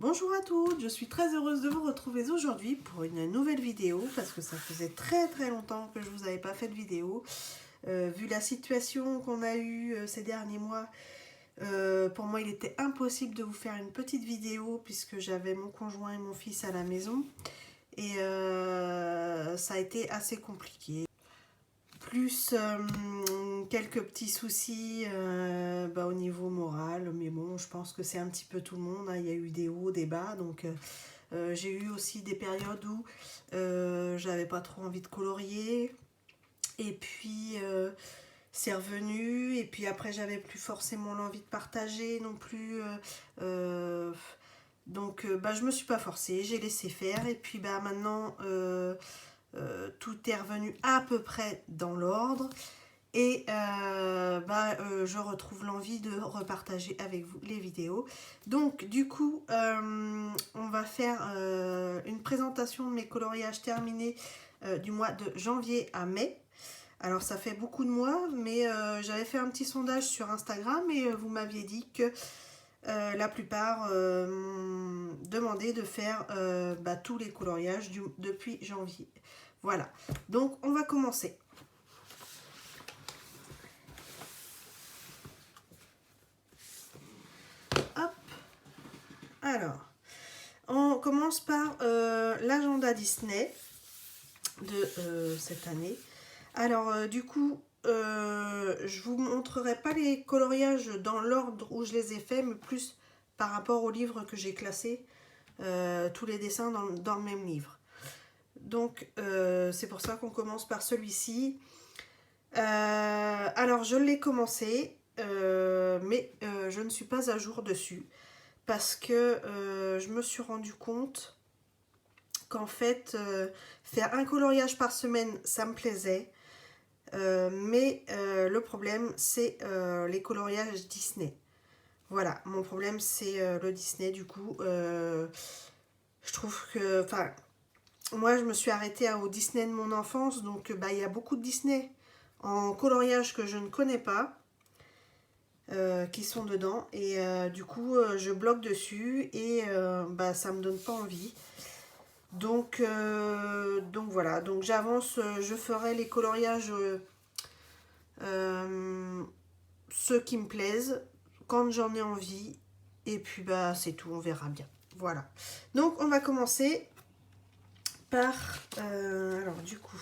Bonjour à toutes, je suis très heureuse de vous retrouver aujourd'hui pour une nouvelle vidéo parce que ça faisait très longtemps que je vous avais pas fait de vidéo. Vu la situation qu'on a eue ces derniers mois, pour moi il était impossible de vous faire une petite vidéo puisque j'avais mon conjoint et mon fils à la maison et ça a été assez compliqué. Plus quelques petits soucis au niveau moral, mais bon, je pense que c'est un petit peu tout le monde, hein. Il y a eu des hauts, des bas, donc j'ai eu aussi des périodes où j'avais pas trop envie de colorier, et puis c'est revenu, et puis après j'avais plus forcément l'envie de partager non plus, donc je me suis pas forcée, j'ai laissé faire, et puis maintenant tout est revenu à peu près dans l'ordre. Et je retrouve l'envie de repartager avec vous les vidéos. Donc du coup, on va faire une présentation de mes coloriages terminés du mois de janvier à mai. Alors ça fait beaucoup de mois, mais j'avais fait un petit sondage sur Instagram et vous m'aviez dit que la plupart m'ont demandé de faire tous les coloriages depuis janvier. Voilà, donc on va commencer. Hop. Alors, on commence par l'agenda Disney de cette année. Alors, du coup, je vous montrerai pas les coloriages dans l'ordre où je les ai faits, mais plus par rapport au livre que j'ai classé, tous les dessins dans le même livre. Donc, c'est pour ça qu'on commence par celui-ci. Alors, je l'ai commencé, mais je ne suis pas à jour dessus. Parce que je me suis rendu compte qu'en fait, faire un coloriage par semaine, ça me plaisait. Mais le problème, c'est les coloriages Disney. Voilà, mon problème, c'est le Disney. Du coup, je trouve que... Enfin, moi, je me suis arrêtée au Disney de mon enfance. Donc, il y a beaucoup de Disney en coloriage que je ne connais pas. Qui sont dedans et du coup je bloque dessus et ça me donne pas envie, donc voilà, donc j'avance, je ferai les coloriages ceux qui me plaisent quand j'en ai envie et puis c'est tout, on verra bien. Voilà, donc on va commencer par alors du coup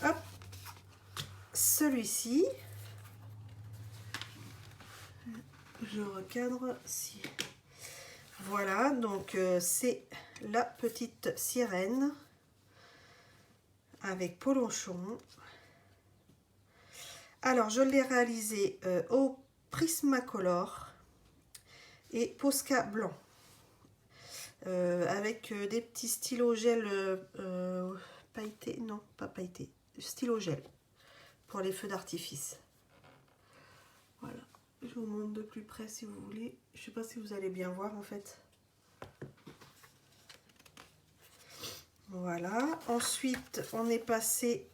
hop, celui-ci. Je recadre si. Voilà, donc c'est la petite sirène avec Polochon. Alors, je l'ai réalisé au Prismacolor et Posca blanc. Avec des petits stylos gel pailletés, non, pas pailletés, stylo gel pour les feux d'artifice. Voilà. Je vous montre de plus près si vous voulez. Je ne sais pas si vous allez bien voir en fait. Voilà. Ensuite, on est passé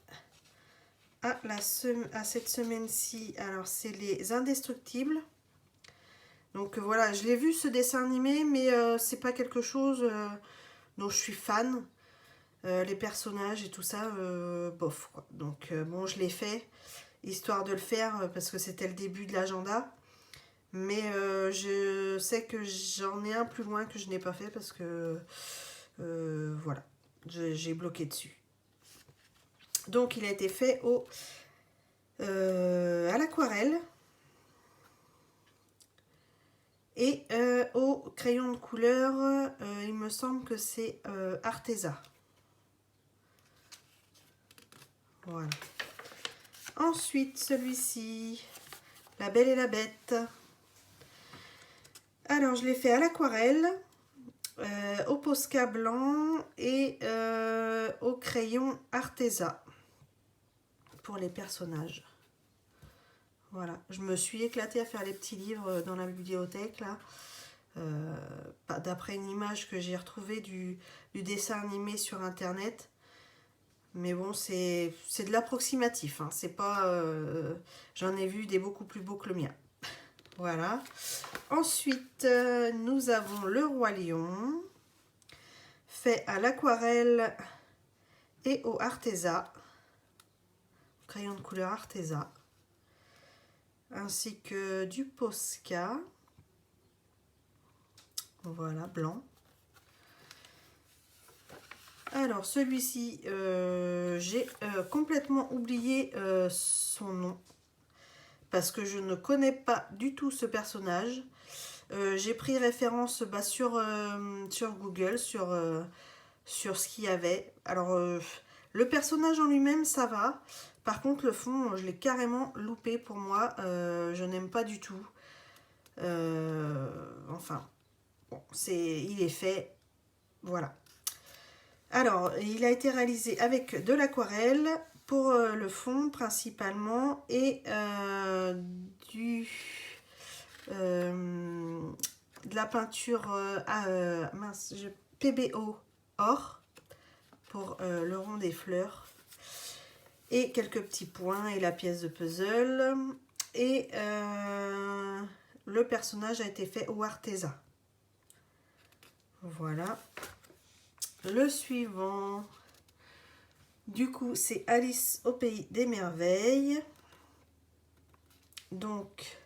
à cette semaine-ci. Alors, c'est les Indestructibles. Donc voilà, je l'ai vu ce dessin animé, mais c'est pas quelque chose dont je suis fan. Les personnages et tout ça, bof quoi. Donc bon, je l'ai fait, histoire de le faire, parce que c'était le début de l'agenda. Mais je sais que j'en ai un plus loin que je n'ai pas fait parce que voilà, j'ai bloqué dessus. Donc il a été fait à l'aquarelle et au crayon de couleur, il me semble que c'est Arteza. Voilà. Ensuite, celui-ci, La Belle et la Bête. Alors, je l'ai fait à l'aquarelle, au Posca blanc et au crayon Arteza pour les personnages. Voilà, je me suis éclatée à faire les petits livres dans la bibliothèque là, d'après une image que j'ai retrouvée du dessin animé sur internet. Mais bon, c'est de l'approximatif, hein. C'est pas, j'en ai vu des beaucoup plus beaux que le mien. Voilà. Ensuite, nous avons le Roi Lion, fait à l'aquarelle et au Arteza, crayon de couleur Arteza, ainsi que du Posca, voilà, blanc. Alors celui-ci, j'ai complètement oublié son nom, parce que je ne connais pas du tout ce personnage. J'ai pris référence sur Google, sur ce qu'il y avait. Alors, le personnage en lui-même, ça va. Par contre, le fond, je l'ai carrément loupé pour moi. Je n'aime pas du tout. Enfin, bon, il est fait. Voilà. Alors, il a été réalisé avec de l'aquarelle pour le fond principalement et de la peinture PBO or pour le rond des fleurs et quelques petits points et la pièce de puzzle, et le personnage a été fait au Arteza. Voilà. Le suivant, du coup, c'est Alice au pays des merveilles. Donc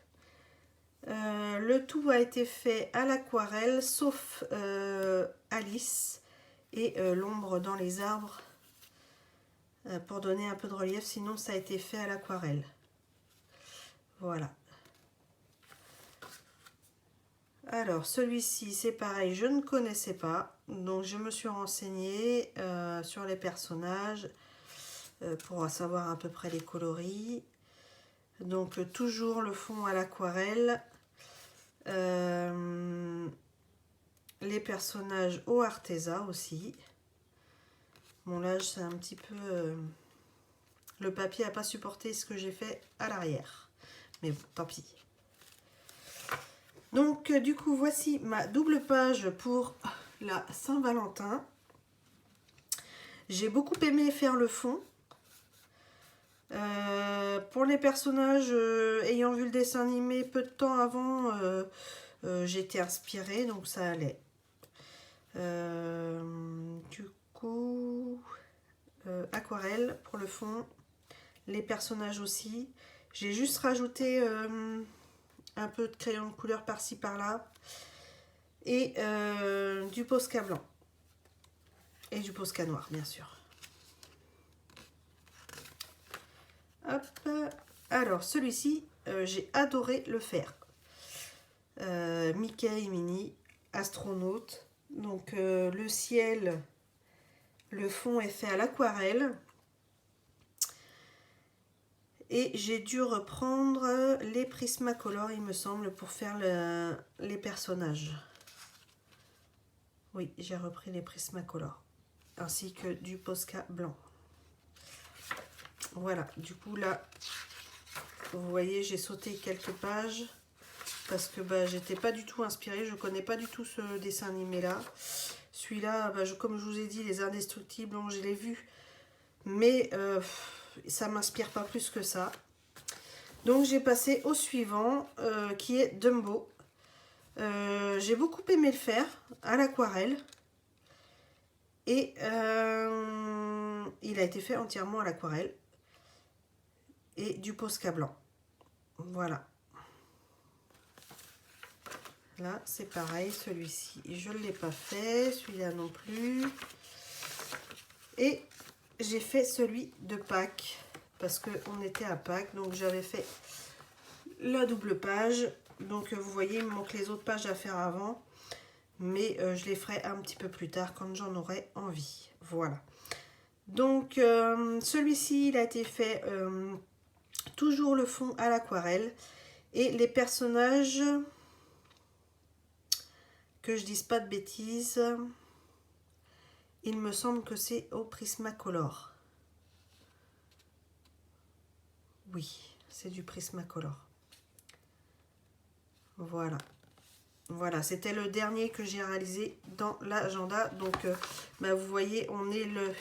le tout a été fait à l'aquarelle, sauf Alice et l'ombre dans les arbres pour donner un peu de relief. Sinon, ça a été fait à l'aquarelle. Voilà. Alors, celui-ci, c'est pareil, je ne connaissais pas. Donc, je me suis renseignée sur les personnages pour savoir à peu près les coloris. Donc, toujours le fond à l'aquarelle. Les personnages au Arteza aussi. Bon, là, c'est un petit peu... le papier n'a pas supporté ce que j'ai fait à l'arrière. Mais bon, tant pis. Donc, du coup, voici ma double page pour la Saint-Valentin. J'ai beaucoup aimé faire le fond. Pour les personnages, ayant vu le dessin animé peu de temps avant, j'étais inspirée, donc ça allait. Du coup, aquarelle pour le fond, les personnages aussi. J'ai juste rajouté un peu de crayon de couleur par-ci par-là et du Posca blanc et du Posca noir, bien sûr. Hop. Alors celui-ci, j'ai adoré le faire. Mickey et Minnie, astronaute. Donc le ciel, le fond est fait à l'aquarelle. Et j'ai dû reprendre les Prismacolor, il me semble, pour faire les personnages. Oui, j'ai repris les Prismacolor, ainsi que du Posca blanc. Voilà, du coup là, vous voyez, j'ai sauté quelques pages parce que j'étais pas du tout inspirée, je connais pas du tout ce dessin animé là. Celui-là, comme je vous ai dit, les Indestructibles, bon, je l'ai vu, mais ça m'inspire pas plus que ça. Donc j'ai passé au suivant qui est Dumbo. J'ai beaucoup aimé le faire à l'aquarelle et il a été fait entièrement à l'aquarelle et du Posca blanc. Voilà. Là c'est pareil, celui-ci je ne l'ai pas fait, celui-là non plus. Et j'ai fait celui de Pâques parce qu'on était à Pâques, donc j'avais fait la double page. Donc vous voyez, il me manque les autres pages à faire avant, mais je les ferai un petit peu plus tard quand j'en aurai envie. Voilà. Donc celui-ci, il a été fait toujours le fond à l'aquarelle et les personnages, que je dise pas de bêtises, il me semble que c'est au Prismacolor. Oui, c'est du Prismacolor. Voilà. Voilà, c'était le dernier que j'ai réalisé dans l'agenda. Donc, vous voyez, on est le...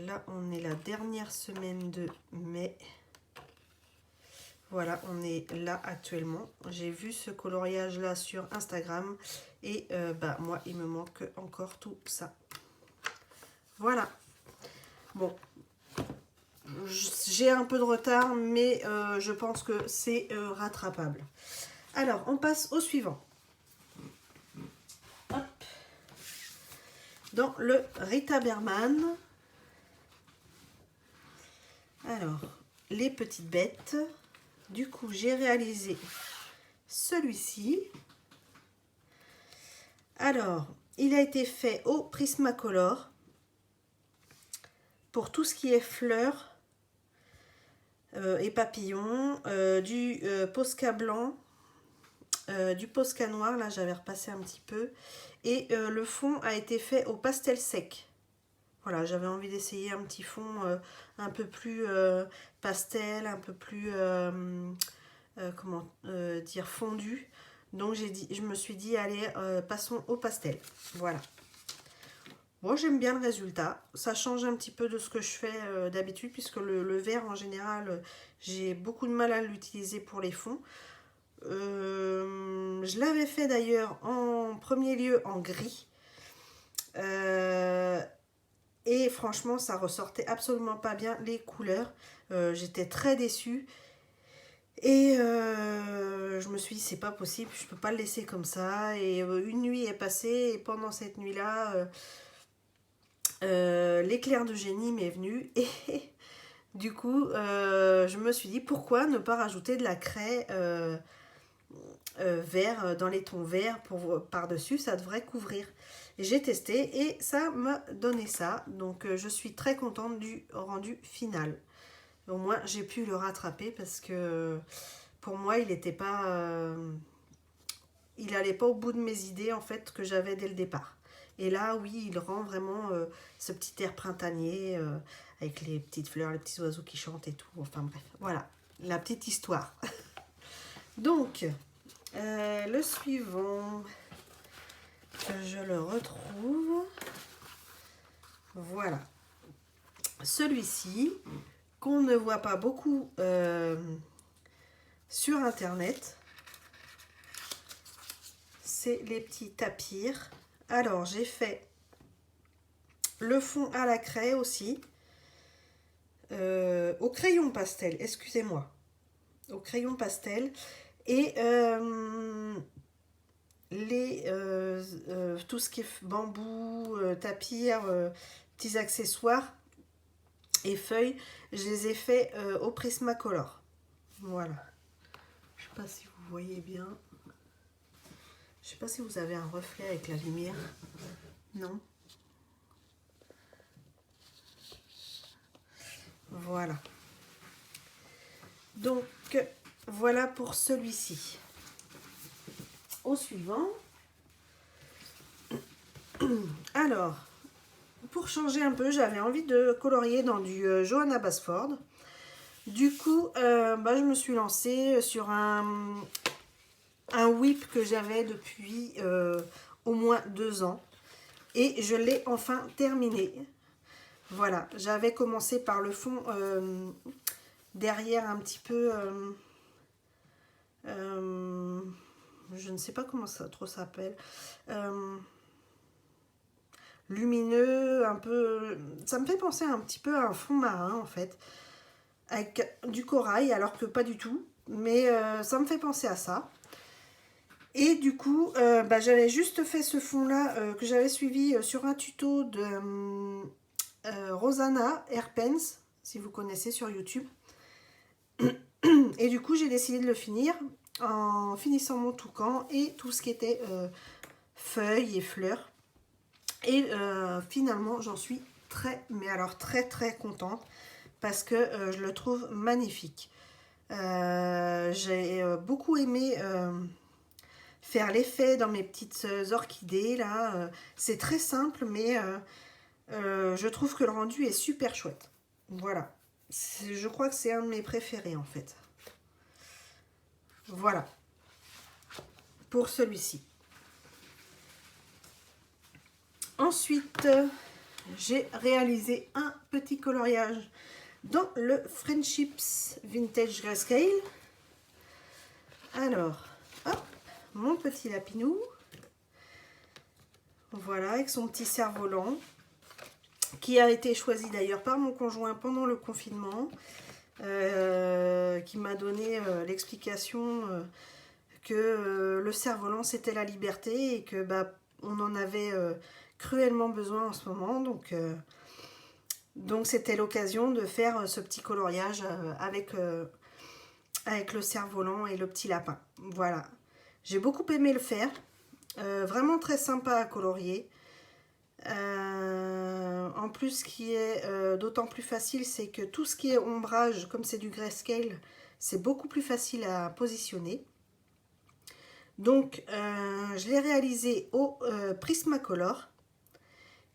là, on est la dernière semaine de mai. Voilà, on est là actuellement. J'ai vu ce coloriage là sur Instagram et bah moi il me manque encore tout ça. Voilà. Bon, j'ai un peu de retard, mais je pense que c'est rattrapable. Alors, on passe au suivant. Hop. Dans le Rita Berman. Alors, les petites bêtes. Du coup, j'ai réalisé celui-ci. Alors, il a été fait au Prismacolor pour tout ce qui est fleurs et papillons, du Posca blanc, du Posca noir, là j'avais repassé un petit peu, et le fond a été fait au pastel sec. Voilà, j'avais envie d'essayer un petit fond un peu plus pastel, un peu plus comment dire, fondu. Donc je me suis dit allez, passons au pastel. Voilà. Bon, j'aime bien le résultat. Ça change un petit peu de ce que je fais d'habitude, puisque le vert en général, j'ai beaucoup de mal à l'utiliser pour les fonds. Je l'avais fait d'ailleurs en premier lieu en gris. Et franchement, ça ressortait absolument pas bien les couleurs. J'étais très déçue. Et je me suis dit, c'est pas possible, je peux pas le laisser comme ça. Et une nuit est passée, et pendant cette nuit-là, l'éclair de génie m'est venu. Et du coup, je me suis dit, pourquoi ne pas rajouter de la craie vert dans les tons verts par-dessus, ça devrait couvrir. J'ai testé et ça m'a donné ça. Donc, je suis très contente du rendu final. Au moins, j'ai pu le rattraper parce que pour moi, il n'était pas... il n'allait pas au bout de mes idées, en fait, que j'avais dès le départ. Et là, oui, il rend vraiment ce petit air printanier avec les petites fleurs, les petits oiseaux qui chantent et tout. Enfin bref, voilà, la petite histoire. Donc, le suivant, je le retrouve. Voilà. Celui-ci, qu'on ne voit pas beaucoup sur Internet, c'est les petits tapirs. Alors, j'ai fait le fond à la craie aussi, au crayon pastel, excusez-moi, au crayon pastel, et tout ce qui est bambou, tapir, petits accessoires et feuilles, je les ai fait au Prismacolor. Voilà. Je sais pas si vous voyez bien. Je sais pas si vous avez un reflet avec la lumière. Non. Voilà. Donc, voilà pour celui-ci. Au suivant. Alors, pour changer un peu, j'avais envie de colorier dans du Johanna Basford. Du coup, je me suis lancée sur un whip que j'avais depuis au moins 2 ans. Et je l'ai enfin terminé. Voilà, j'avais commencé par le fond derrière un petit peu... je ne sais pas comment ça trop s'appelle. Lumineux, un peu... Ça me fait penser un petit peu à un fond marin en fait. Avec du corail, alors que pas du tout. Mais ça me fait penser à ça. Et du coup, j'avais juste fait ce fond-là que j'avais suivi sur un tuto de Rosanna Herpens, si vous connaissez sur YouTube. Et du coup, j'ai décidé de le finir en finissant mon toucan et tout ce qui était feuilles et fleurs. Et finalement, j'en suis mais alors très contente parce que je le trouve magnifique. J'ai beaucoup aimé faire l'effet dans mes petites orchidées là. C'est très simple, mais je trouve que le rendu est super chouette. Voilà. Je crois que c'est un de mes préférés en fait. Voilà. Pour celui-ci. Ensuite, j'ai réalisé un petit coloriage dans le Friendships Vintage Grayscale. Alors, hop, mon petit lapinou. Voilà, avec son petit cerf-volant, qui a été choisi d'ailleurs par mon conjoint pendant le confinement, qui m'a donné l'explication que le cerf-volant c'était la liberté et que bah, on en avait cruellement besoin en ce moment. Donc c'était l'occasion de faire ce petit coloriage avec le cerf-volant et le petit lapin. Voilà, j'ai beaucoup aimé le faire. Vraiment très sympa à colorier. En plus, ce qui est d'autant plus facile, c'est que tout ce qui est ombrage, comme c'est du grayscale, c'est beaucoup plus facile à positionner. Donc, je l'ai réalisé au Prismacolor.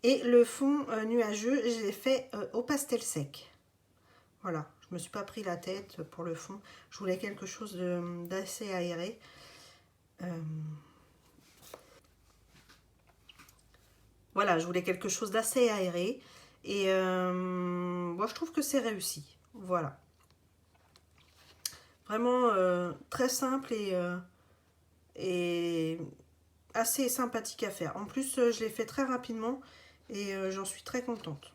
Et le fond nuageux, je l'ai fait au pastel sec. Voilà, je ne me suis pas pris la tête pour le fond. Je voulais quelque chose d'assez aéré. Voilà, je voulais quelque chose d'assez aéré. Et moi, je trouve que c'est réussi. Voilà. Vraiment très simple et assez sympathique à faire. En plus, je l'ai fait très rapidement et j'en suis très contente.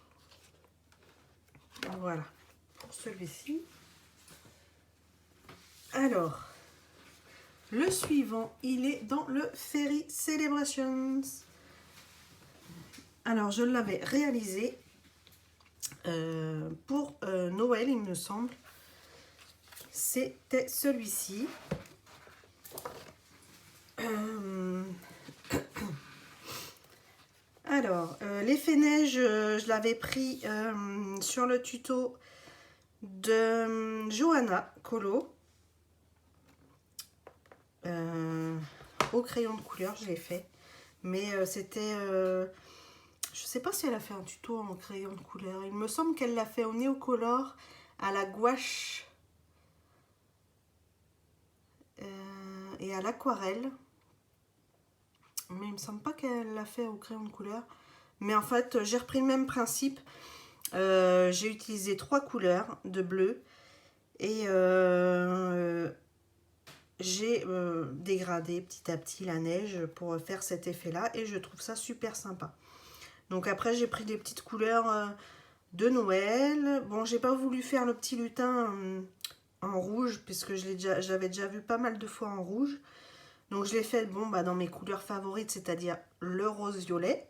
Voilà, pour celui-ci. Alors, le suivant, il est dans le Fairy Celebrations. Alors, je l'avais réalisé pour Noël, il me semble. C'était celui-ci. Alors, l'effet neige, je l'avais pris sur le tuto de Johanna Colo. Au crayon de couleur, je l'ai fait. Mais c'était... je sais pas si elle a fait un tuto en crayon de couleur. Il me semble qu'elle l'a fait au Neocolor, à la gouache et à l'aquarelle. Mais il me semble pas qu'elle l'a fait au crayon de couleur. Mais en fait, j'ai repris le même principe. J'ai utilisé 3 couleurs de bleu. Et j'ai dégradé petit à petit la neige pour faire cet effet-là. Et je trouve ça super sympa. Donc après, j'ai pris des petites couleurs de Noël. Bon, j'ai pas voulu faire le petit lutin en rouge, puisque j'avais déjà vu pas mal de fois en rouge. Donc je l'ai fait bon, bah, dans mes couleurs favorites, c'est-à-dire le rose-violet.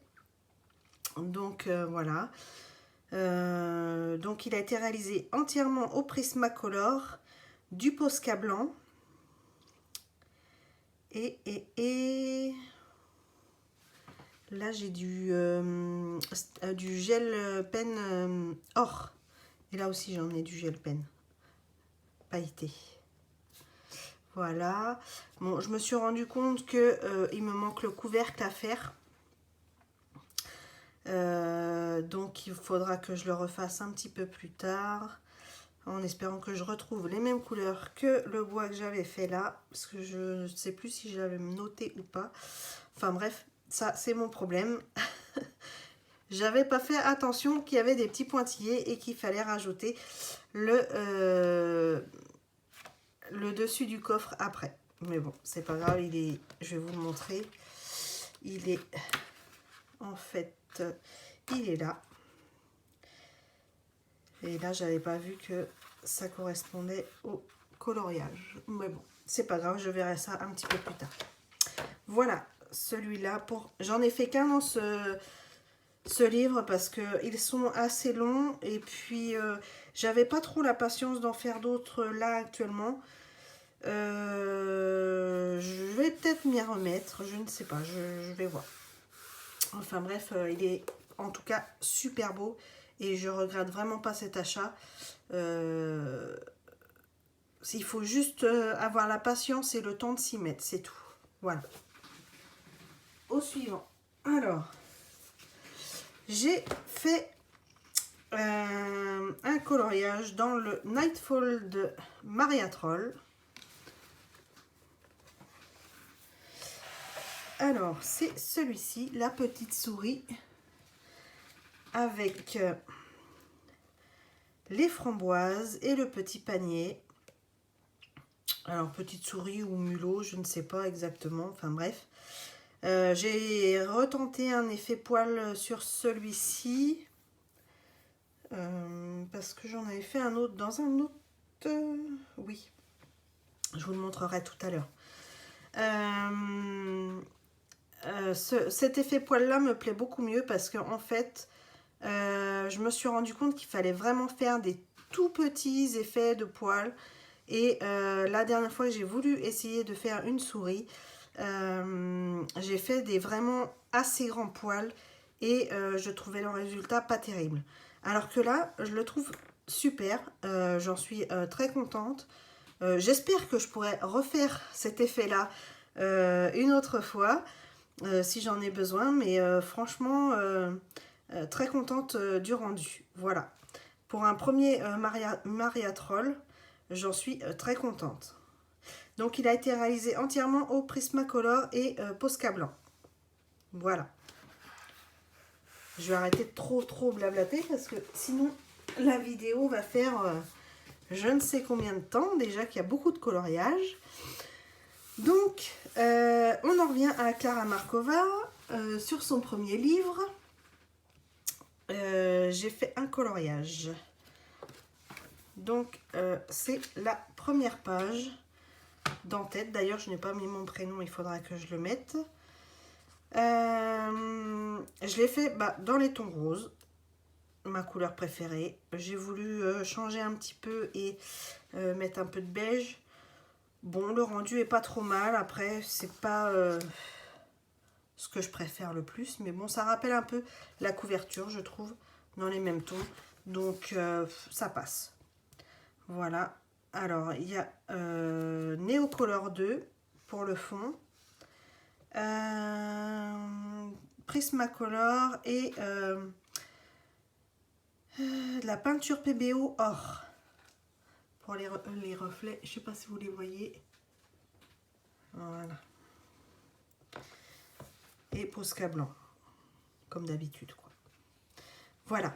Donc voilà. Donc il a été réalisé entièrement au Prismacolor, du Posca blanc. Et là j'ai du gel pen or. Et là aussi j'en ai du gel pen pailleté. Voilà. Bon, je me suis rendu compte que il me manque le couvercle à faire. Donc il faudra que je le refasse un petit peu plus tard. En espérant que je retrouve les mêmes couleurs que le bois que j'avais fait là. Parce que je ne sais plus si j'avais noté ou pas. Enfin bref, ça c'est mon problème. J'avais pas fait attention qu'il y avait des petits pointillés et qu'il fallait rajouter le dessus du coffre après. Mais bon, c'est pas grave, je vais vous le montrer. Il est en fait, il est là. Et là, j'avais pas vu que ça correspondait au coloriage. Mais bon, c'est pas grave, je verrai ça un petit peu plus tard. Voilà, celui-là, j'en ai fait qu'un dans ce livre parce qu'ils sont assez longs. Et puis, j'avais pas trop la patience d'en faire d'autres là actuellement. Je vais peut-être m'y remettre, je ne sais pas, je vais voir. Enfin bref, il est en tout cas super beau. Et je regrette vraiment pas cet achat. Il faut juste avoir la patience et le temps de s'y mettre, c'est tout. Voilà. Au suivant. Alors, j'ai fait un coloriage dans le Nightfall de Maria Troll. Alors, c'est celui-ci, la petite souris, avec les framboises et le petit panier. Alors, petite souris ou mulot, je ne sais pas exactement. Enfin, bref. J'ai retenté un effet poil sur celui-ci. Parce que j'en avais fait un autre dans un autre... oui, je vous le montrerai tout à l'heure. Cet effet poil là me plaît beaucoup mieux parce que en fait je me suis rendu compte qu'il fallait vraiment faire des tout petits effets de poils et la dernière fois que j'ai voulu essayer de faire une souris, j'ai fait des vraiment assez grands poils et je trouvais le résultat pas terrible, alors que là je le trouve super. J'en suis très contente. J'espère que je pourrai refaire cet effet là une autre fois si j'en ai besoin, mais franchement très contente du rendu. Voilà, pour un premier Maria Troll, j'en suis très contente. Donc il a été réalisé entièrement au Prismacolor et Posca blanc. Voilà, je vais arrêter de trop blablater parce que sinon la vidéo va faire je ne sais combien de temps, déjà qu'il y a beaucoup de coloriage. Donc on en revient à Klara Markova. Sur son premier livre, j'ai fait un coloriage. Donc c'est la première page d'en-tête. D'ailleurs, je n'ai pas mis mon prénom, il faudra que je le mette. Je l'ai fait dans les tons roses, ma couleur préférée. J'ai voulu changer un petit peu et mettre un peu de beige. Bon, le rendu est pas trop mal. Après, c'est pas ce que je préfère le plus, mais bon, ça rappelle un peu la couverture, je trouve, dans les mêmes tons. Donc, ça passe. Voilà. Alors, il y a Neocolor 2 pour le fond. Prismacolor et de la peinture PBO or pour les reflets. Je sais pas si vous les voyez. Voilà. Et Posca blanc, comme d'habitude, quoi. Voilà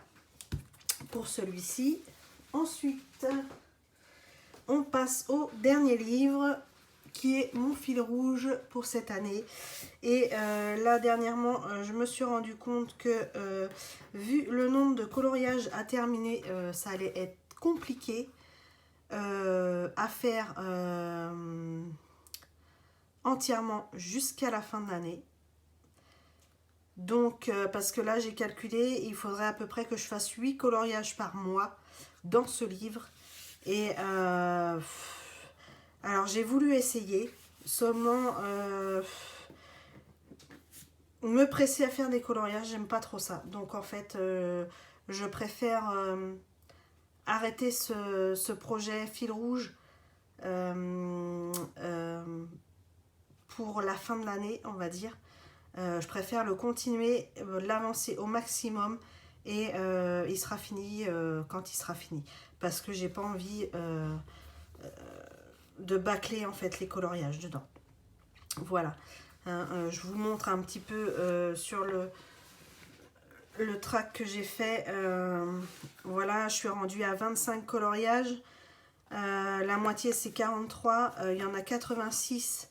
pour celui-ci. Ensuite, on passe au dernier livre qui est mon fil rouge pour cette année. Et là, dernièrement, je me suis rendu compte que vu le nombre de coloriages à terminer, ça allait être compliqué à faire entièrement jusqu'à la fin de l'année. Donc, parce que là, j'ai calculé, il faudrait à peu près que je fasse 8 coloriages par mois dans ce livre. Et alors, j'ai voulu essayer, seulement me presser à faire des coloriages, j'aime pas trop ça. Donc, en fait, je préfère arrêter ce projet fil rouge pour la fin de l'année, on va dire. Je préfère le continuer, l'avancer au maximum et il sera fini quand il sera fini. Parce que j'ai pas envie de bâcler en fait les coloriages dedans. Voilà. Je vous montre un petit peu sur le track que j'ai fait. Voilà, je suis rendue à 25 coloriages. La moitié c'est 43. Il y en a 86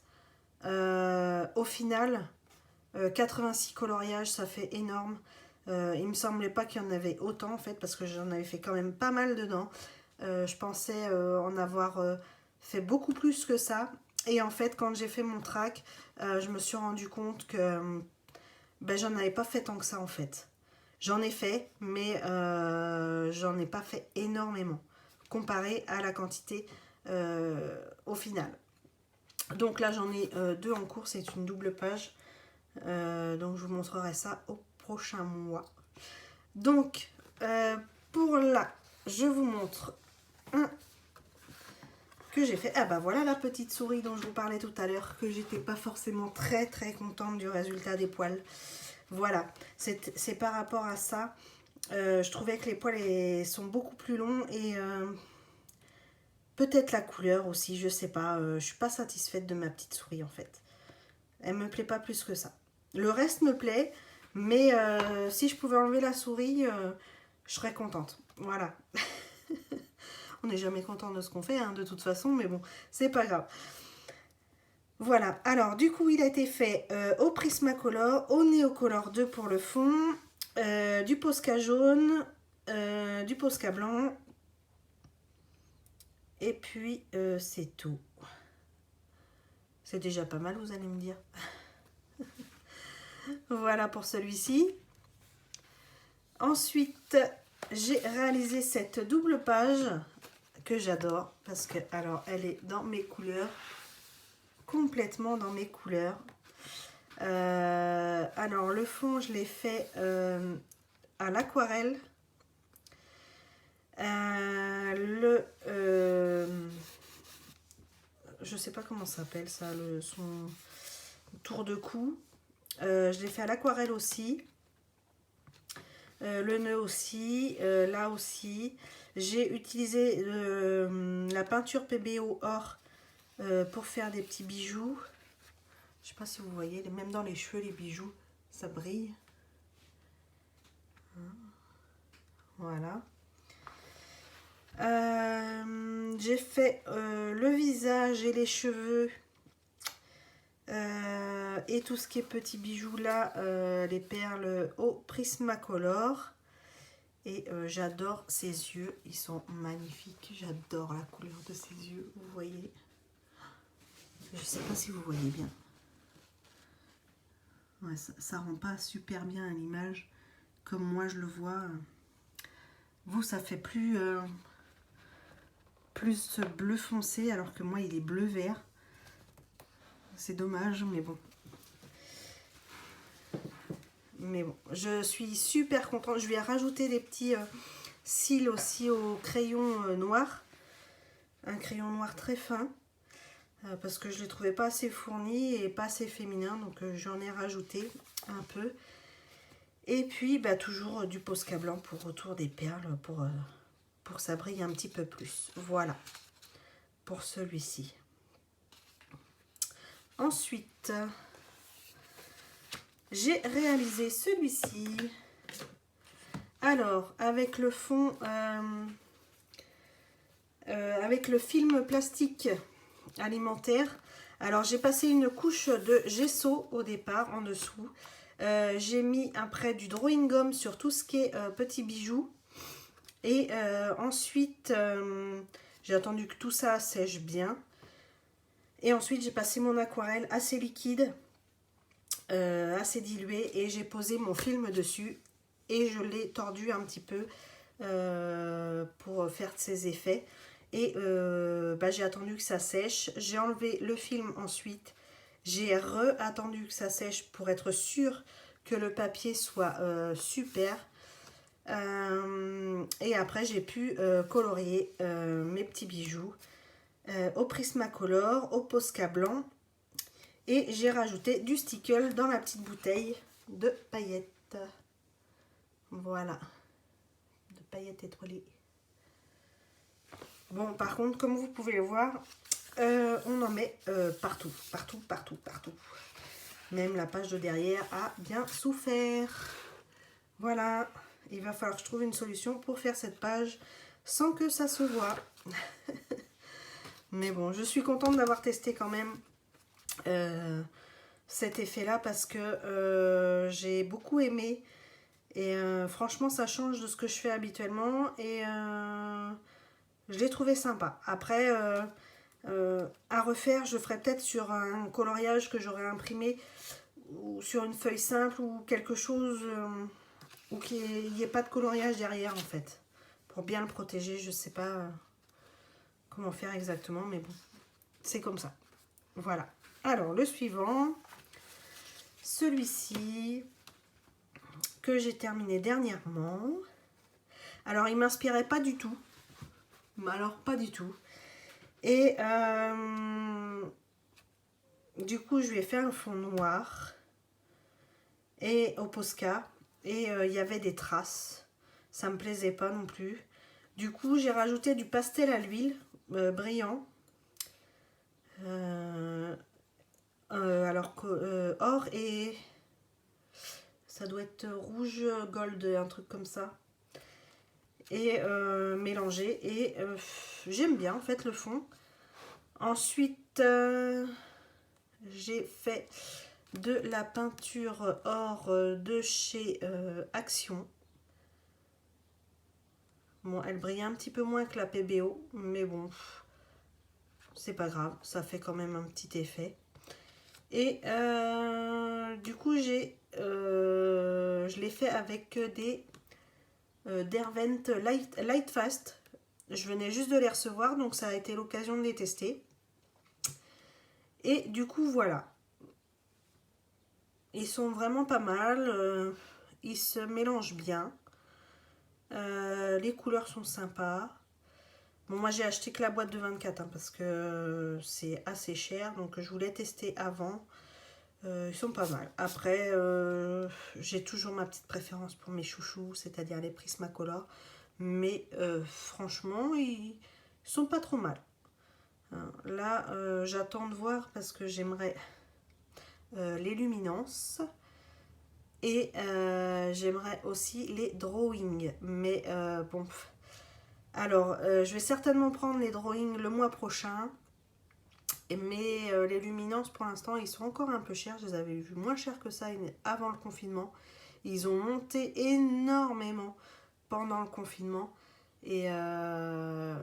au final. 86 coloriages, ça fait énorme. Il me semblait pas qu'il y en avait autant en fait, parce que j'en avais fait quand même pas mal dedans. Je pensais en avoir fait beaucoup plus que ça. Et en fait, quand j'ai fait mon track, je me suis rendu compte que j'en avais pas fait tant que ça en fait. J'en ai fait, mais j'en ai pas fait énormément, comparé à la quantité au final. Donc là, j'en ai deux en cours, c'est une double page. Donc je vous montrerai ça au prochain mois. Donc pour là, je vous montre un que j'ai fait. Ah bah voilà la petite souris dont je vous parlais tout à l'heure, que j'étais pas forcément très contente du résultat des poils. Voilà, c'est par rapport à ça. Je trouvais que les poils sont beaucoup plus longs et peut-être la couleur aussi, je sais pas. Je suis pas satisfaite de ma petite souris en fait. Elle me plaît pas plus que ça. Le reste me plaît, mais si je pouvais enlever la souris, je serais contente. Voilà. On n'est jamais content de ce qu'on fait, hein, de toute façon, mais bon, c'est pas grave. Voilà, alors du coup, il a été fait au Prismacolor, au Neocolor 2 pour le fond, du Posca jaune, du Posca blanc, et puis c'est tout. C'est déjà pas mal, vous allez me dire. Voilà pour celui-ci. Ensuite, j'ai réalisé cette double page que j'adore parce que, alors, elle est dans mes couleurs, complètement dans mes couleurs. Alors, le fond, je l'ai fait à l'aquarelle. Je sais pas comment ça s'appelle ça, son tour de cou. Je l'ai fait à l'aquarelle aussi. Le nœud aussi, là aussi. J'ai utilisé la peinture PBO or pour faire des petits bijoux. Je sais pas si vous voyez, même dans les cheveux, les bijoux, ça brille. Voilà. J'ai fait le visage et les cheveux et tout ce qui est petits bijoux là, les perles au Prismacolor. Et j'adore ses yeux, ils sont magnifiques. J'adore la couleur de ses yeux, vous voyez. Je sais pas si vous voyez bien. Ouais, ça rend pas super bien à l'image comme moi je le vois. Vous, ça fait plus bleu foncé alors que moi il est bleu vert. C'est dommage, mais bon. Mais bon, je suis super contente. Je vais rajouter des petits cils aussi au crayon noir. Un crayon noir très fin. Parce que je ne les trouvais pas assez fournis et pas assez féminins. Donc j'en ai rajouté un peu. Et puis bah, toujours du Posca blanc pour retour des perles. Pour que ça brille un petit peu plus. Voilà. Pour celui-ci. Ensuite, j'ai réalisé celui-ci. Alors, avec le fond, avec le film plastique alimentaire. Alors, j'ai passé une couche de gesso au départ, en dessous. J'ai mis après du drawing gum sur tout ce qui est petits bijoux. Et ensuite, j'ai attendu que tout ça sèche bien. Et ensuite, j'ai passé mon aquarelle assez liquide, assez diluée. Et j'ai posé mon film dessus. Et je l'ai tordu un petit peu pour faire ses effets. Et bah, j'ai attendu que ça sèche. J'ai enlevé le film ensuite. J'ai attendu que ça sèche pour être sûr que le papier soit super. Et après, j'ai pu colorier mes petits bijoux au Prismacolor, au Posca blanc. Et j'ai rajouté du stickle dans la petite bouteille de paillettes. Voilà. De paillettes étoilées. Bon, par contre, comme vous pouvez le voir, on en met partout, partout, partout, partout. Même la page de derrière a bien souffert. Voilà. Il va falloir que je trouve une solution pour faire cette page sans que ça se voit. Mais bon, je suis contente d'avoir testé quand même cet effet-là parce que j'ai beaucoup aimé. Et franchement, ça change de ce que je fais habituellement. Et je l'ai trouvé sympa. Après, à refaire, je ferai peut-être sur un coloriage que j'aurais imprimé ou sur une feuille simple ou quelque chose où qu'il n'y ait pas de coloriage derrière en fait. Pour bien le protéger, je ne sais pas comment faire exactement, mais bon, c'est comme ça. Voilà. Alors, le suivant, celui-ci que j'ai terminé dernièrement. Alors, il ne m'inspirait pas du tout. Alors, pas du tout. Et du coup, je lui ai fait un fond noir et au Posca. Et il y avait des traces. Ça me plaisait pas non plus. Du coup, j'ai rajouté du pastel à l'huile brillant. Alors que or et ça doit être rouge gold, un truc comme ça. et mélanger. Et j'aime bien en fait le fond. Ensuite, j'ai fait de la peinture or de chez Action. Bon, elle brille un petit peu moins que la PBO, mais bon, c'est pas grave, ça fait quand même un petit effet. Et du coup, je l'ai fait avec des Derwent Light Fast. Je venais juste de les recevoir, donc ça a été l'occasion de les tester. Et du coup, voilà. Ils sont vraiment pas mal. Ils se mélangent bien. Les couleurs sont sympas. Bon, moi j'ai acheté que la boîte de 24 hein, parce que c'est assez cher. Donc je voulais tester avant. Ils sont pas mal. Après, j'ai toujours ma petite préférence pour mes chouchous, c'est-à-dire les Prismacolor. Mais franchement, ils sont pas trop mal. Hein, là, j'attends de voir parce que j'aimerais les luminances. Et j'aimerais aussi les drawings. Mais bon. Alors, je vais certainement prendre les drawings le mois prochain. Mais les luminances, pour l'instant, ils sont encore un peu chers. Je les avais vus moins chers que ça avant le confinement. Ils ont monté énormément pendant le confinement. Et là,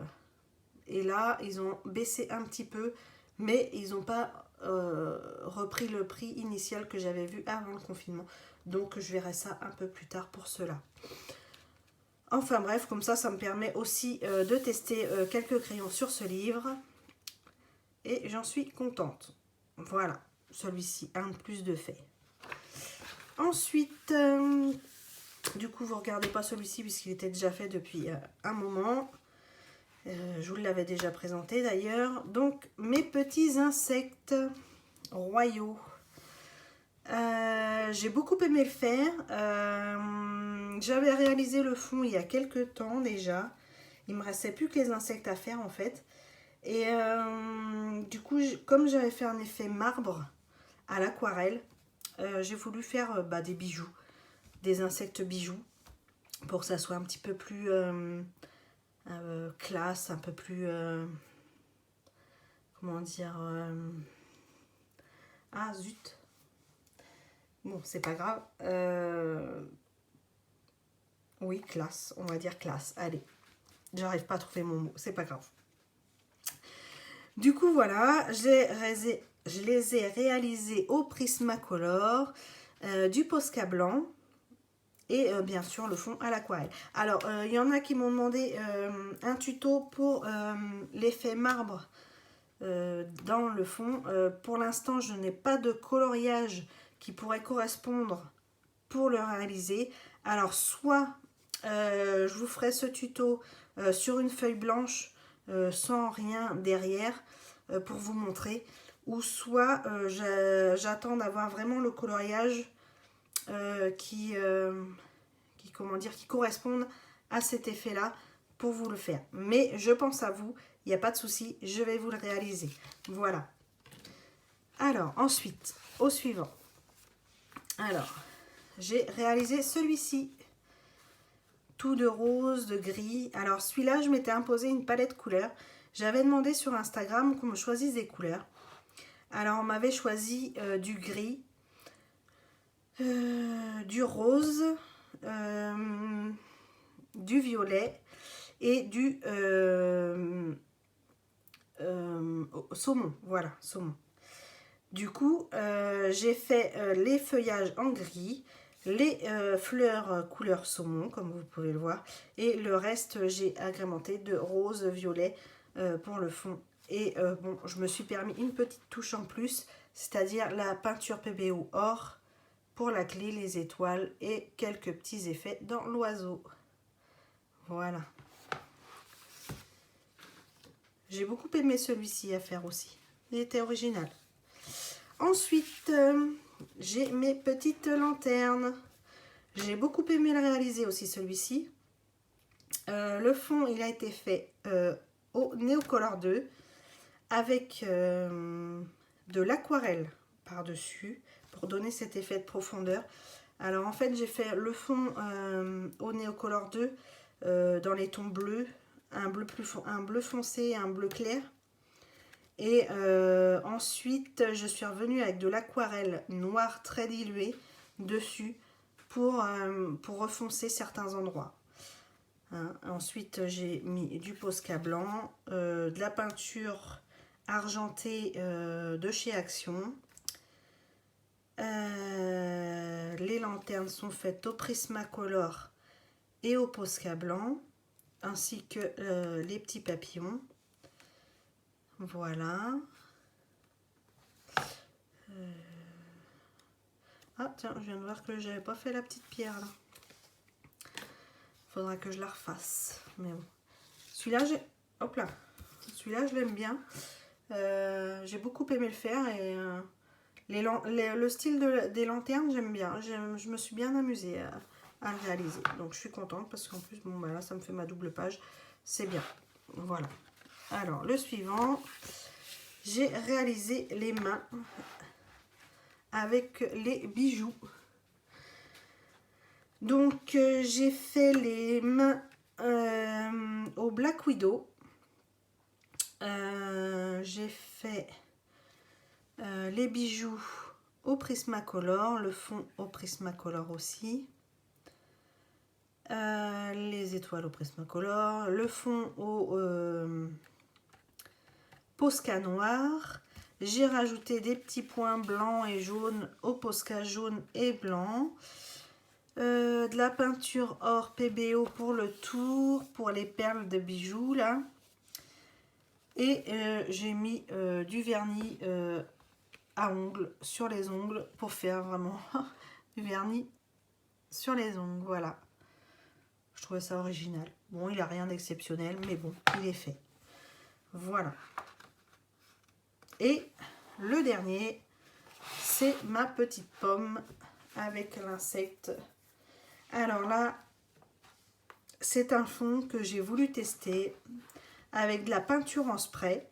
ils ont baissé un petit peu. Mais ils n'ont pas repris le prix initial que j'avais vu avant le confinement. Donc, je verrai ça un peu plus tard pour cela. Enfin bref, comme ça me permet aussi de tester quelques crayons sur ce livre. Et j'en suis contente. Voilà, celui-ci, un de plus de fait. Ensuite, du coup, vous ne regardez pas celui-ci puisqu'il était déjà fait depuis un moment. Je vous l'avais déjà présenté d'ailleurs. Donc, mes petits insectes royaux. J'ai beaucoup aimé le faire. J'avais réalisé le fond il y a quelques temps déjà. Il me restait plus que les insectes à faire en fait. Et du coup, comme j'avais fait un effet marbre à l'aquarelle, j'ai voulu faire des bijoux, des insectes bijoux, pour que ça soit un petit peu plus classe, un peu plus, comment dire, ah zut, bon c'est pas grave, oui classe, on va dire classe, allez, j'arrive pas à trouver mon mot, c'est pas grave. Du coup, voilà, je les ai réalisés au Prismacolor, du Posca blanc et bien sûr le fond à l'aquarelle. Alors, il y en a qui m'ont demandé un tuto pour l'effet marbre dans le fond. Pour l'instant, je n'ai pas de coloriage qui pourrait correspondre pour le réaliser. Alors, soit je vous ferai ce tuto sur une feuille blanche sans rien derrière pour vous montrer, ou soit j'attends d'avoir vraiment le coloriage qui corresponde à cet effet là pour vous le faire. Mais je pense à vous, il n'y a pas de souci, je vais vous le réaliser. Voilà. Alors ensuite, au suivant. Alors, j'ai réalisé celui-ci. Tout de rose, de gris. Alors celui-là, je m'étais imposé une palette couleurs. J'avais demandé sur Instagram qu'on me choisisse des couleurs. Alors on m'avait choisi du gris, du rose, du violet et du saumon. Voilà, saumon. Du coup, j'ai fait les feuillages en gris, les fleurs couleur saumon, comme vous pouvez le voir, et le reste, j'ai agrémenté de rose, violet pour le fond. Et bon, je me suis permis une petite touche en plus, c'est-à-dire la peinture PBO or pour la clé, les étoiles et quelques petits effets dans l'oiseau. Voilà. J'ai beaucoup aimé celui-ci à faire aussi. Il était original. Ensuite, j'ai mes petites lanternes. J'ai beaucoup aimé le réaliser aussi celui-ci. Le fond, il a été fait au Neocolor 2 avec de l'aquarelle par-dessus pour donner cet effet de profondeur. Alors en fait, j'ai fait le fond au Neocolor 2 dans les tons bleus, un bleu foncé et un bleu clair. Et ensuite, je suis revenue avec de l'aquarelle noire très diluée dessus pour refoncer certains endroits. Hein. Ensuite, j'ai mis du Posca blanc, de la peinture argentée de chez Action. Les lanternes sont faites au Prismacolor et au Posca blanc, ainsi que les petits papillons. Voilà. Ah tiens, je viens de voir que j'avais pas fait la petite pierre là. Faudra que je la refasse. Mais bon. Celui-là, hop là. Celui-là, je l'aime bien. J'ai beaucoup aimé le faire et le style des lanternes, j'aime bien. Je me suis bien amusée à le réaliser. Donc je suis contente parce qu'en plus, bon, bah là, ça me fait ma double page. C'est bien. Voilà. Alors, le suivant, j'ai réalisé les mains avec les bijoux. Donc, j'ai fait les mains au Black Widow. J'ai fait les bijoux au Prismacolor, le fond au Prismacolor aussi. Les étoiles au Prismacolor, le fond au Posca noir. J'ai rajouté des petits points blancs et jaunes au Posca jaune et blanc. De la peinture or PBO pour le tour, pour les perles de bijoux là. Et j'ai mis du vernis à ongles sur les ongles pour faire vraiment du vernis sur les ongles. Voilà. Je trouvais ça original. Bon, il n'a rien d'exceptionnel, mais bon, il est fait. Voilà. Et le dernier, c'est ma petite pomme avec l'insecte. Alors là, c'est un fond que j'ai voulu tester avec de la peinture en spray.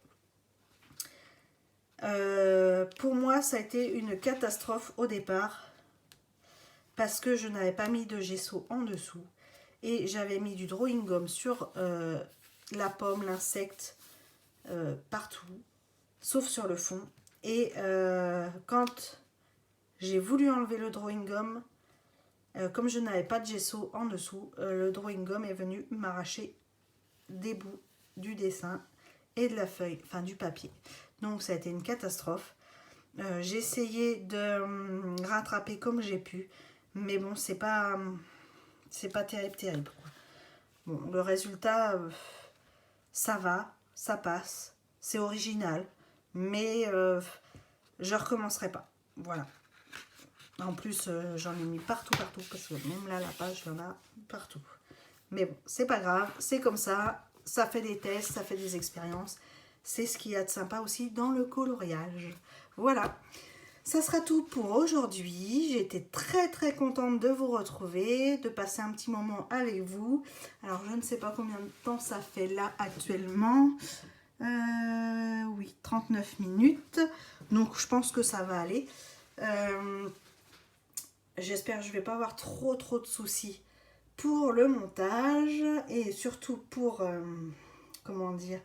Pour moi, ça a été une catastrophe au départ parce que je n'avais pas mis de gesso en dessous et j'avais mis du drawing gum sur la pomme, l'insecte, partout, sauf sur le fond. Et quand j'ai voulu enlever le drawing gum, comme je n'avais pas de gesso en dessous, le drawing gum est venu m'arracher des bouts du dessin et de la feuille, enfin du papier. Donc ça a été une catastrophe. J'ai essayé de rattraper comme j'ai pu, mais bon, c'est pas terrible quoi. Bon, le résultat, ça va, ça passe, c'est original, mais je recommencerai pas. Voilà. En plus, j'en ai mis partout, parce que même là, la page, il y en a partout. Mais bon, c'est pas grave, c'est comme ça. Ça fait des tests, ça fait des expériences. C'est ce qu'il y a de sympa aussi dans le coloriage. Voilà, ça sera tout pour aujourd'hui. J'ai été très contente de vous retrouver, de passer un petit moment avec vous. Alors, je ne sais pas combien de temps ça fait là actuellement. Oui, 39 minutes. Donc, je pense que ça va aller. J'espère que je ne vais pas avoir trop de soucis pour le montage et surtout pour, comment dire,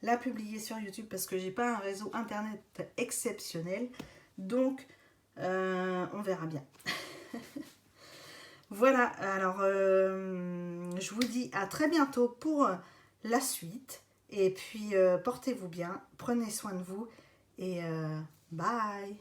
la publier sur YouTube parce que j'ai pas un réseau internet exceptionnel. Donc, on verra bien. Voilà, alors je vous dis à très bientôt pour la suite. Et puis, portez-vous bien, prenez soin de vous et bye!